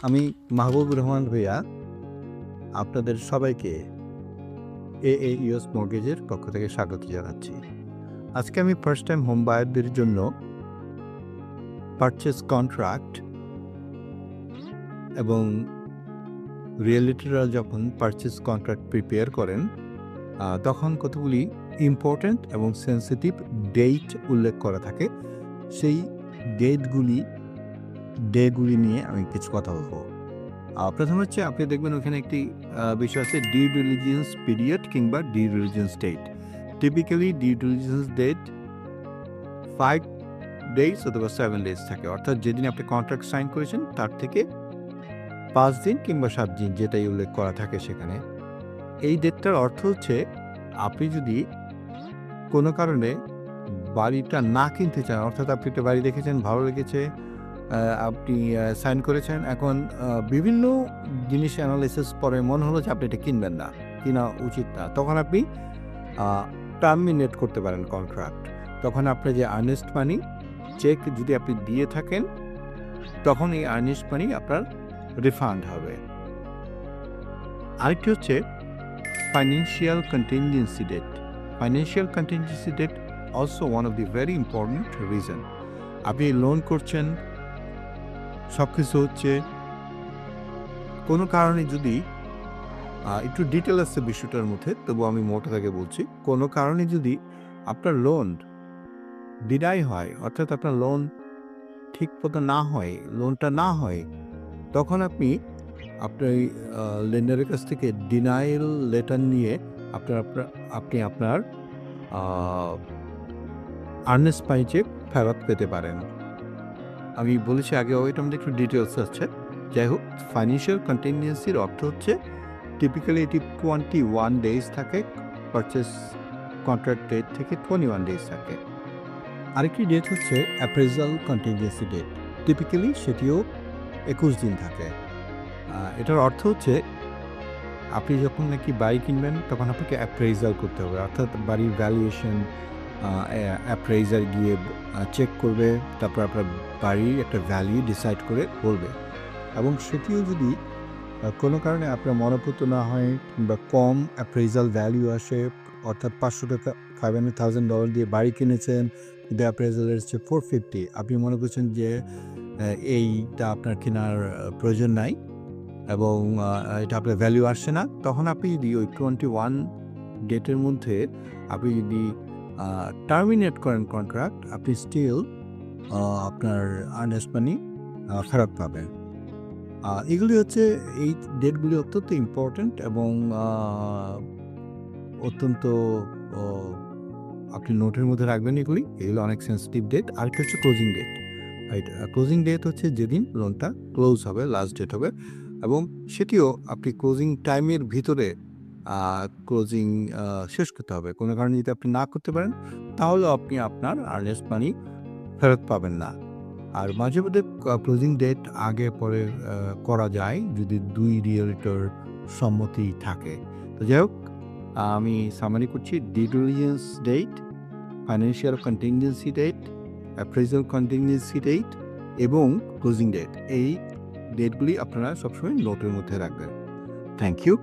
আমি মাহবুবুর রহমান ভূঁইয়া আপনাদের সবাইকে এএইউএস মর্টগেজের পক্ষ থেকে স্বাগত জানাচ্ছি। আজকে আমি ফার্স্ট টাইম হোম বায়ারদের জন্য পারচেজ কন্ট্রাক্ট এবং রিয়েলিটররা যখন পারচেজ কন্ট্রাক্ট প্রিপেয়ার করেন তখন কতগুলি ইম্পর্ট্যান্ট এবং সেন্সিটিভ ডেট উল্লেখ করা থাকে। সেই ডেগুলি নিয়ে আমি কিছু কথা বলবো। প্রথম হচ্ছে আপনি দেখবেন ওখানে একটি বিষয় আছে ডিউ ডিলিজেন্স পিরিয়ড কিংবা due diligence date. Typically due diligence date 5 days অথবা 7 ডেজ থাকে, অর্থাৎ যেদিন আপনি কন্ট্রাক্ট সাইন করেছেন তার থেকে 5 দিন কিংবা 7 দিন যেটাই উল্লেখ করা থাকে সেখানে। এই ডেটটার অর্থ হচ্ছে আপনি যদি কোনো কারণে বাড়িটা না কিনতে চান, অর্থাৎ আপনি একটা বাড়ি দেখেছেন, ভালো লেগেছে, আপনি সাইন করেছেন, এখন বিভিন্ন জিনিস অ্যানালাইসিস পরে মনে হলো যে আপনি এটা কিনবেন না, কিনা উচিত না, তখন আপনি টার্মিনেট করতে পারেন কন্ট্রাক্ট। তখন আপনার যে আর্নেস্ট মানি চেক যদি আপনি দিয়ে থাকেন তখন এই আর্নেস্ট মানি আপনার রিফান্ড হবে। আরেকটি হচ্ছে financial contingency date. Financial contingency date also one of the very important reason. আপনি লোন করছেন, সব কিছু হচ্ছে, কোনো কারণে যদি একটু ডিটেল আছে বিষয়টার মধ্যে, তবু আমি মোটা থেকে বলছি, কোনো কারণে যদি আপনার লোন ডিনাই হয়, অর্থাৎ আপনার লোন ঠিক মতো না হয়, লোনটা না হয়, তখন আপনি আপনার লেন্ডারের কাছ থেকে ডিনাইল লেটার নিয়ে আপনি আপনার আর্নেস্ট মানি চেক ফেরত পেতে পারেন। আমি বলেছি আগে, ওইটা আমাদের একটু ডিটেলস আছে। যাই হোক, ফাইন্যান্সিয়াল কন্টিনজেন্সির অর্থ হচ্ছে টিপিক্যালি এটি 21 ডেজ থাকে, পারচেস কন্ট্রাক্ট ডেট থেকে 21 ডেজ থাকে। আরেকটি ডেট হচ্ছে অ্যাপ্রেজাল কন্টিনজেন্সি ডেট। টিপিক্যালি সেটিও 21 দিন থাকে। এটার অর্থ হচ্ছে আপনি যখন নাকি বাড়ি কিনবেন তখন আপনাকে অ্যাপ্রেজাল করতে হবে, অর্থাৎ বাড়ির ভ্যালুয়েশন অ্যাপ্রেজার গিয়ে চেক করবে, তারপর আপনার বাড়ির একটা ভ্যালু ডিসাইড করে বলবে। এবং সেটিও যদি কোনো কারণে আপনার মনোপুত না হয় কিংবা কম অ্যাপ্রেজাল ভ্যালু আসে, অর্থাৎ $500 $500,000 দিয়ে বাড়ি কিনেছেন, কিন্তু অ্যাপ্রেজাল এসেছে 450, আপনি মনে করছেন যে এইটা আপনার কেনার প্রয়োজন নাই এবং এটা আপনার ভ্যালু আসছে না, তখন আপনি যদি ওই 21 ডেটের মধ্যে আপনি যদি টার্মিনেট করেন কন্ট্রাক্ট, আপনি স্টিল আপনার আর্নেস্ট মানি ফেরত পাবেন। এগুলি হচ্ছে, এই ডেটগুলি অত্যন্ত ইম্পর্ট্যান্ট এবং অত্যন্ত আপনি নোটের মধ্যে রাখবেন। এগুলো অনেক সেন্সিটিভ ডেট। আরেকটা হচ্ছে closing date. Right, closing date হচ্ছে যেদিন লোনটা ক্লোজ হবে, লাস্ট ডেট হবে, এবং সেটিও আপনি ক্লোজিং টাইমের ভিতরে ক্লোজিং শেষ করতে হবে। কোনো কারণে যদি আপনি না করতে পারেন তাহলে আপনি আপনার আর্নেস্ট মানি ফেরত পাবেন না। আর মাঝে মধ্যে ক্লোজিং ডেট আগে পরে করা যায় যদি 2 রিয়েলিটর সম্মতি থাকে। তো যাই হোক, আমি সামারি করছি: due diligence date, financial contingency date, appraisal contingency date এবং ক্লোজিং ডেট। এই ডেটগুলি আপনারা সবসময় নোটের মধ্যে রাখবেন। Thank you.